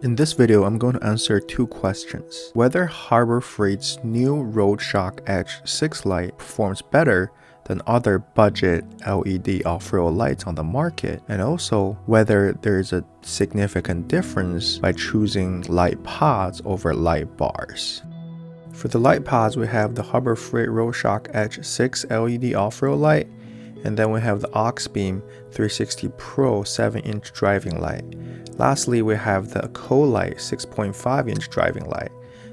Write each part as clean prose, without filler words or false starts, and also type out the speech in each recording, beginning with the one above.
In this video, I'm going to answer two questions. Whether Harbor Freight's new RoadShock Edge 6 light performs better than other budget LED off-road lights on the market, and also whether there's a significant difference by choosing light pods over light bars. For the light pods, we have the Harbor Freight RoadShock Edge 6 LED off-road light, and then we have the AUXBEAM 360 Pro 7-inch driving light. Lastly, we have the CoLight 6.5-inch driving light.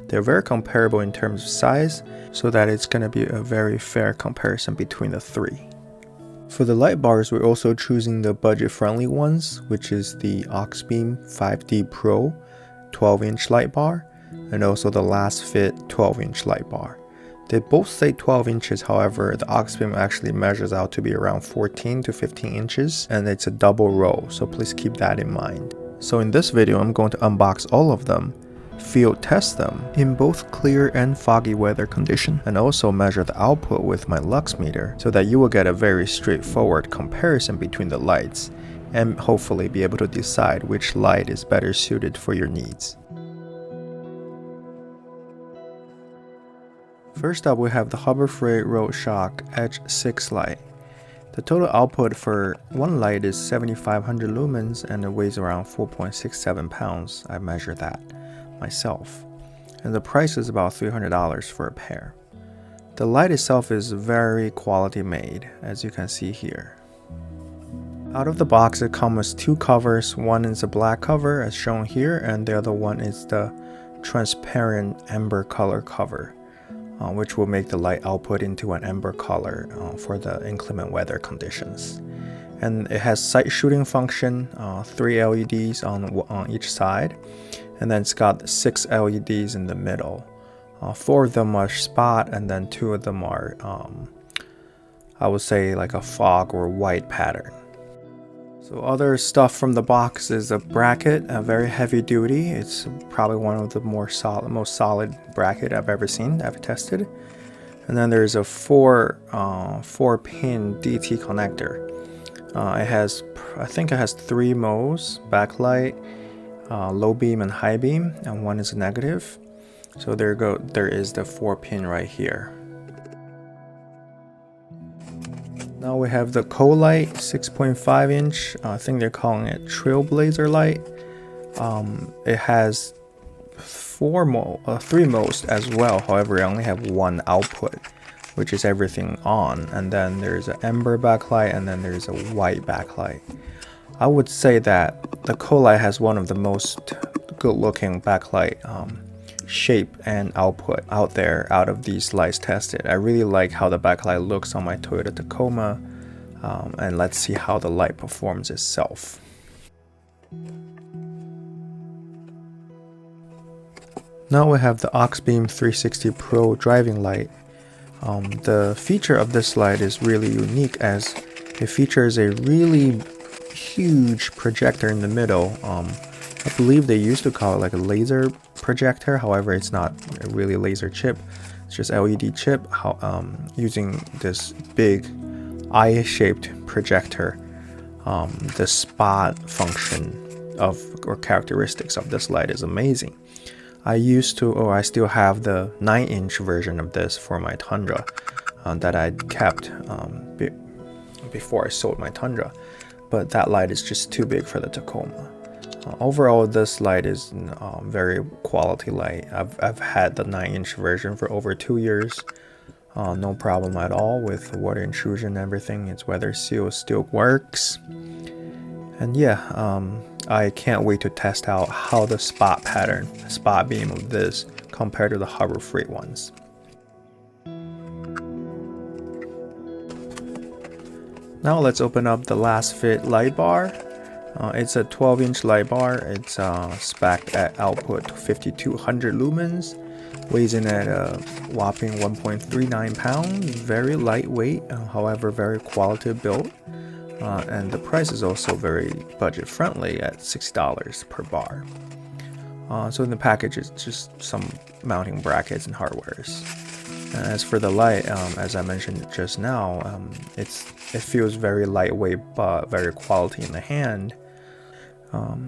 They're very comparable in terms of size, so that it's going to be a very fair comparison between the three. For the light bars, we're also choosing the budget-friendly ones, which is the AUXBEAM 5D Pro 12-inch light bar, and also the Lasfit 12-inch light bar. They both say 12 inches, however, the AUXBEAM actually measures out to be around 14 to 15 inches, and it's a double row, so please keep that in mind. So in this video, I'm going to unbox all of them, field test them in both clear and foggy weather condition, and also measure the output with my Lux meter so that you will get a very straightforward comparison between the lights and hopefully be able to decide which light is better suited for your needs. First up, we have the Harbor Freight RoadShock Edge 6 light. The total output for one light is 7500 lumens and it weighs around 4.67 pounds. I measured that myself. And the price is about $300 for a pair. The light itself is very quality made, as you can see here. Out of the box, it comes with two covers. One is a black cover as shown here, and the other one is the transparent amber color cover, which will make the light output into an amber color for the inclement weather conditions. And it has sight shooting function, 3 LEDs on each side, and then it's got 6 LEDs in the middle. 4 of them are spot, and then 2 of them are, I would say, like a fog or white pattern. So other stuff from the box is a bracket, very heavy duty. It's probably one of the most solid bracket I've ever seen, I've tested. And then there's a 4-pin DT connector. I think it has 3 modes: backlight, low beam and high beam, and one is negative. So there is the 4-pin right here. Now we have the CoLight 6.5-inch. I think they're calling it trailblazer light. It has 3 modes as well. However, I only have one output, which is everything on. And then there's an amber backlight, and then there's a white backlight. I would say that the CoLight has one of the most good-looking backlight shape and output out there out of these lights tested. I really like how the backlight looks on my Toyota Tacoma, and let's see how the light performs itself. Now we have the AUXBEAM 360 Pro driving light. The feature of this light is really unique as it features a really huge projector in the middle. I believe they used to call it like a laser projector, however it's not a really laser chip, it's just LED chip, using this big eye-shaped projector. The spot function or characteristics of this light is amazing. I still have the 9-inch version of this for my Tundra that I kept before I sold my Tundra, but that light is just too big for the Tacoma. Overall, this light is very quality light. I've had the 9-inch version for over 2 years. No problem at all with water intrusion and everything. Its weather seal still works. And yeah, I can't wait to test out how the spot beam of this compared to the Harbor Freight ones. Now let's open up the Lasfit light bar. It's a 12-inch light bar. It's spec'd at output 5200 lumens, weighs in at a whopping 1.39 pounds, very lightweight, however very quality built, and the price is also very budget friendly at $60 per bar. So in the package is just some mounting brackets and hardwares. And as for the light, as I mentioned just now, it feels very lightweight but very quality in the hand.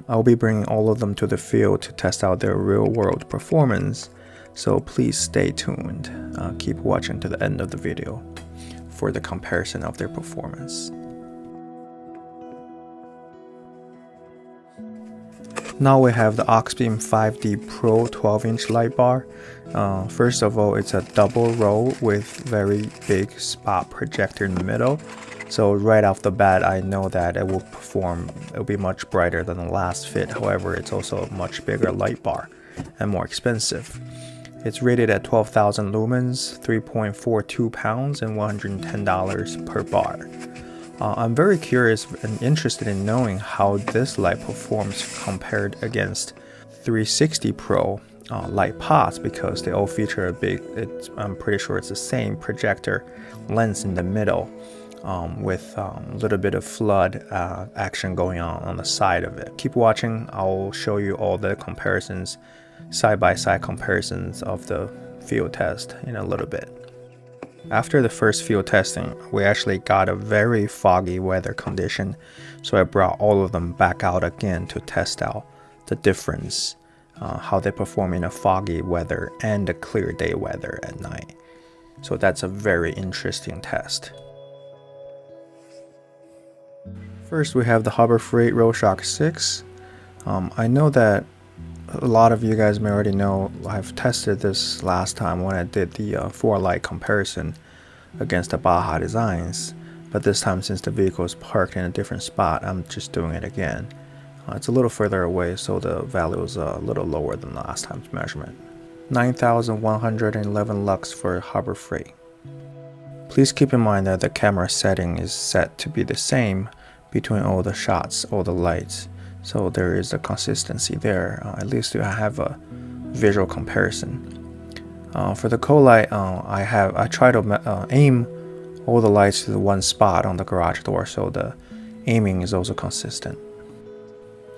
I'll be bringing all of them to the field to test out their real-world performance, so please stay tuned. Keep watching to the end of the video for the comparison of their performance. Now we have the AUXBEAM 5D Pro 12-inch light bar. First of all, it's a double row with very big spot projector in the middle. So right off the bat, I know that it will be much brighter than the Lasfit. However, it's also a much bigger light bar and more expensive. It's rated at 12,000 lumens, 3.42 pounds, and $110 per bar. I'm very curious and interested in knowing how this light performs compared against 360 Pro light pods, because they all feature a big, I'm pretty sure it's the same projector lens in the middle with a little bit of flood action going on the side of it. Keep watching, I'll show you all the comparisons, side-by-side comparisons of the field test in a little bit. After the first field testing, we actually got a very foggy weather condition, so I brought all of them back out again to test out the difference, how they perform in a foggy weather and a clear day weather at night. So that's a very interesting test. First, we have the Harbor Freight roadshock 6. I know that a lot of you guys may already know I've tested this last time when I did the 4 light comparison against the Baja designs, but this time, since the vehicle is parked in a different spot, I'm just doing it again. It's a little further away, so the value is a little lower than last time's measurement. 9,111 lux for Harbor Freight. Please keep in mind that the camera setting is set to be the same between all the shots, all the lights. So there is a consistency there. At least I have a visual comparison. For the CoLight, I try to aim all the lights to the one spot on the garage door, so the aiming is also consistent.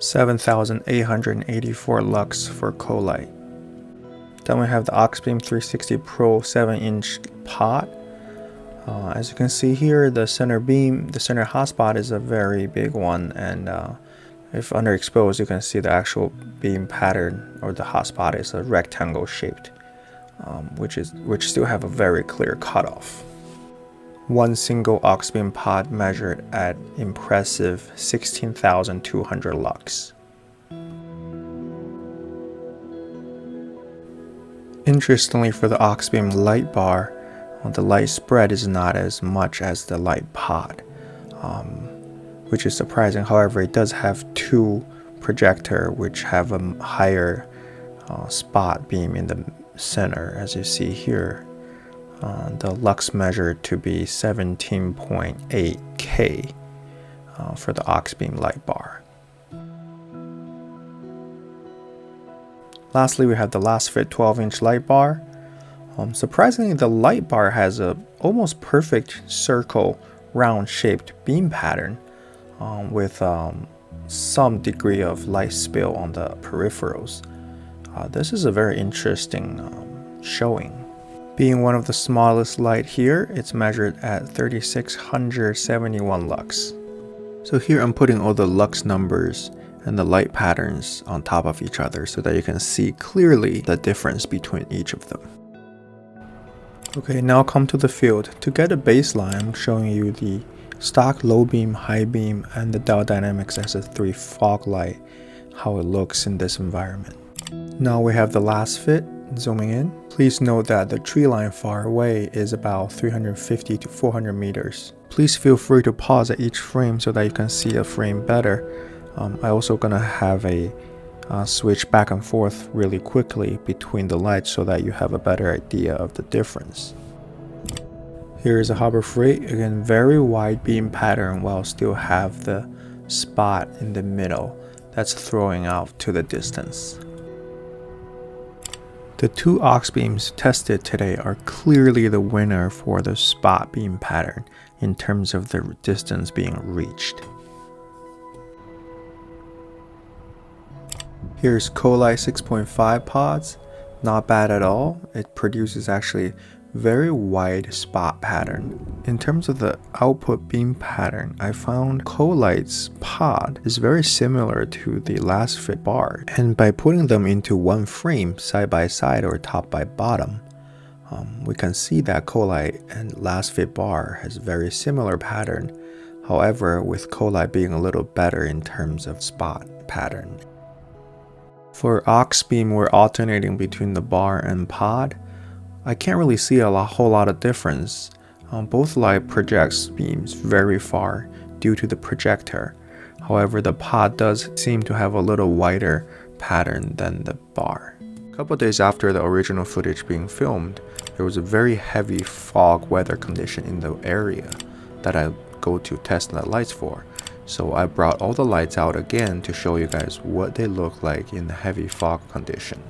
7,884 lux for CoLight. Then we have the AUXBEAM 360 Pro 7-inch pod. As you can see here, the center beam, the center hotspot is a very big one, and if underexposed, you can see the actual beam pattern, or the hotspot is a rectangle shaped, which still have a very clear cutoff. One single AUXBEAM pod measured at impressive 16,200 lux. Interestingly, for the AUXBEAM light bar, the light spread is not as much as the light pod, which is surprising. However, it does have 2 projector which have a higher spot beam in the center, as you see here. The lux measured to be 17.8 K for the AUXBEAM light bar. Lastly, we have the Lasfit 12-inch light bar. Surprisingly, the light bar has a almost perfect circle round shaped beam pattern with some degree of light spill on the peripherals. This is a very interesting showing. Being one of the smallest light here, it's measured at 3,671 lux. So here I'm putting all the lux numbers and the light patterns on top of each other so that you can see clearly the difference between each of them. Okay, now come to the field. To get a baseline, I'm showing you the stock low beam, high beam, and the Diode Dynamics S3 fog light, how it looks in this environment. Now we have the Lasfit. Zooming in, please note that the tree line far away is about 350 to 400 meters. Please feel free to pause at each frame so that you can see a frame better. I also gonna have a switch back and forth really quickly between the lights so that you have a better idea of the difference. Here is a Harbor Freight, again very wide beam pattern while still have the spot in the middle that's throwing out to the distance. The 2 AUXBEAMs tested today are clearly the winner for the spot beam pattern in terms of the distance being reached. Here's CoLight 6.5 pods. Not bad at all. It produces actually very wide spot pattern. In terms of the output beam pattern, I found CoLight's pod is very similar to the Lasfit bar, and by putting them into one frame side by side or top by bottom, we can see that CoLight and Lasfit bar has very similar pattern. However, with CoLight being a little better in terms of spot pattern. For AUXBEAM, we're alternating between the bar and pod. I can't really see a whole lot of difference. Both light projects beams very far due to the projector. However, the pod does seem to have a little wider pattern than the bar. A couple days after the original footage being filmed, there was a very heavy fog weather condition in the area that I go to test the lights for. So I brought all the lights out again to show you guys what they look like in the heavy fog condition.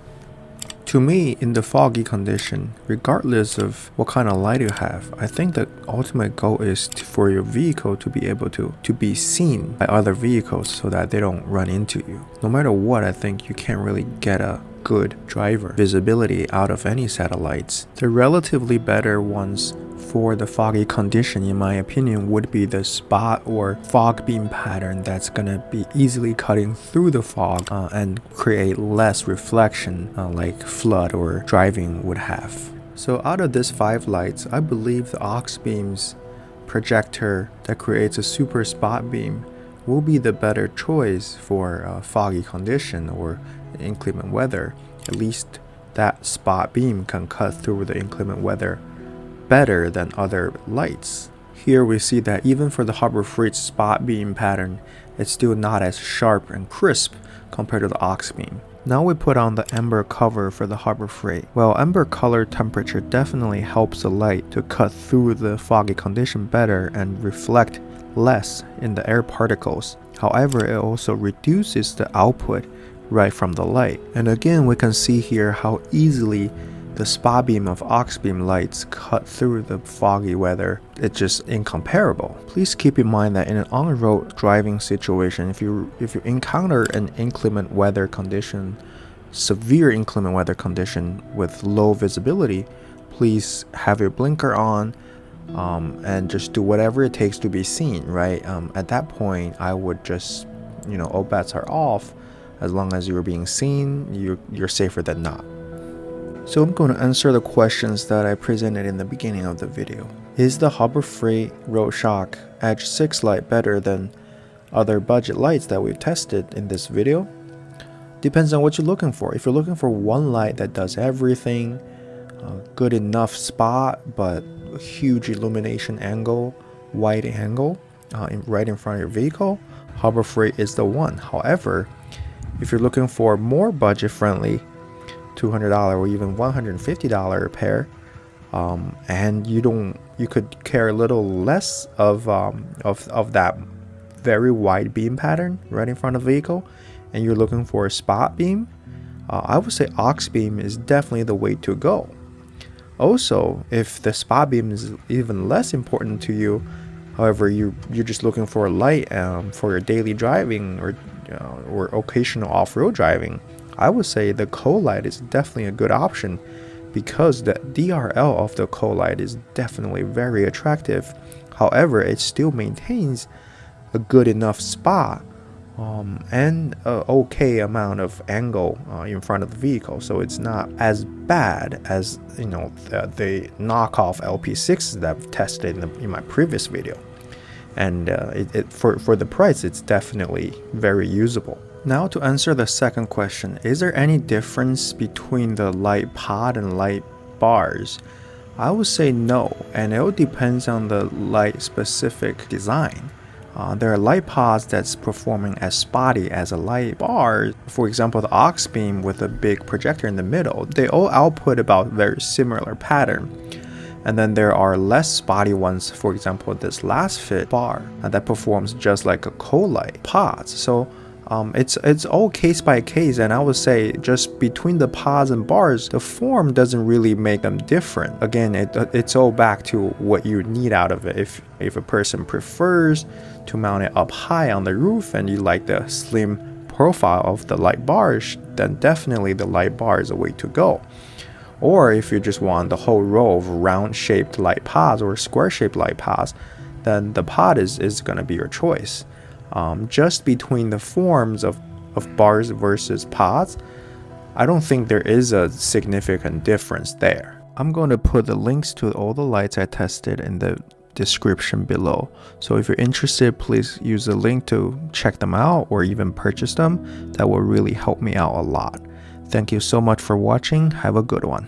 To me, in the foggy condition, regardless of what kind of light you have, I think the ultimate goal is for your vehicle to be able to be seen by other vehicles so that they don't run into you. No matter what, I think you can't really get a good driver visibility out of any satellites. The relatively better ones for the foggy condition, in my opinion, would be the spot or fog beam pattern that's gonna be easily cutting through the fog and create less reflection like flood or driving would have. So out of these 5 lights, I believe the AUXBEAM's projector that creates a super spot beam will be the better choice for foggy condition or inclement weather. At least that spot beam can cut through the inclement weather better than other lights. Here we see that even for the Harbor Freight spot beam pattern, it's still not as sharp and crisp compared to the AUXBEAM. Now we put on the amber cover for the Harbor Freight. Well, amber color temperature definitely helps the light to cut through the foggy condition better and reflect less in the air particles. However, it also reduces the output right from the light. And again, we can see here how easily the spot beam of AUXBEAM lights cut through the foggy weather. It's just incomparable. Please keep in mind that in an on-road driving situation, if you encounter an inclement weather condition, severe inclement weather condition with low visibility, please have your blinker on and just do whatever it takes to be seen, right? At that point, I would just, all bets are off. As long as you're being seen, you're safer than not. So I'm going to answer the questions that I presented in the beginning of the video. Is the Harbor Freight roadshock Edge 6 light better than other budget lights that we've tested in this video? Depends on what you're looking for. If you're looking for one light that does everything, good enough spot, but huge illumination angle, wide angle, right in front of your vehicle, Harbor Freight is the one. However, if you're looking for more budget friendly, $200 or even $150 a pair, and you could care a little less of that very wide beam pattern right in front of the vehicle, and you're looking for a spot beam, I would say AUXBEAM is definitely the way to go. Also, if the spot beam is even less important to you, however you're just looking for a light for your daily driving or occasional off-road driving, I would say the CoLight is definitely a good option because the DRL of the CoLight is definitely very attractive. However, it still maintains a good enough spot and an okay amount of angle in front of the vehicle, so it's not as bad as the knockoff LP6s that I've tested in my previous video. And for the price, it's definitely very usable. Now to answer the second question, is there any difference between the light pod and light bars? I would say no, and it all depends on the light specific design. There are light pods that's performing as spotty as a light bar. For example, the AUXBEAM with a big projector in the middle, they all output about very similar pattern. And then there are less spotty ones, for example this Lasfit bar that performs just like a CoLight pods. So it's all case by case, and I would say just between the pods and bars, the form doesn't really make them different. Again, it's all back to what you need out of it. If a person prefers to mount it up high on the roof and you like the slim profile of the light bars, then definitely the light bar is a way to go. Or if you just want the whole row of round shaped light pods or square shaped light pods, then the pod is going to be your choice. Just between the forms of bars versus pods, I don't think there is a significant difference there. I'm going to put the links to all the lights I tested in the description below. So if you're interested, please use the link to check them out or even purchase them. That will really help me out a lot. Thank you so much for watching. Have a good one.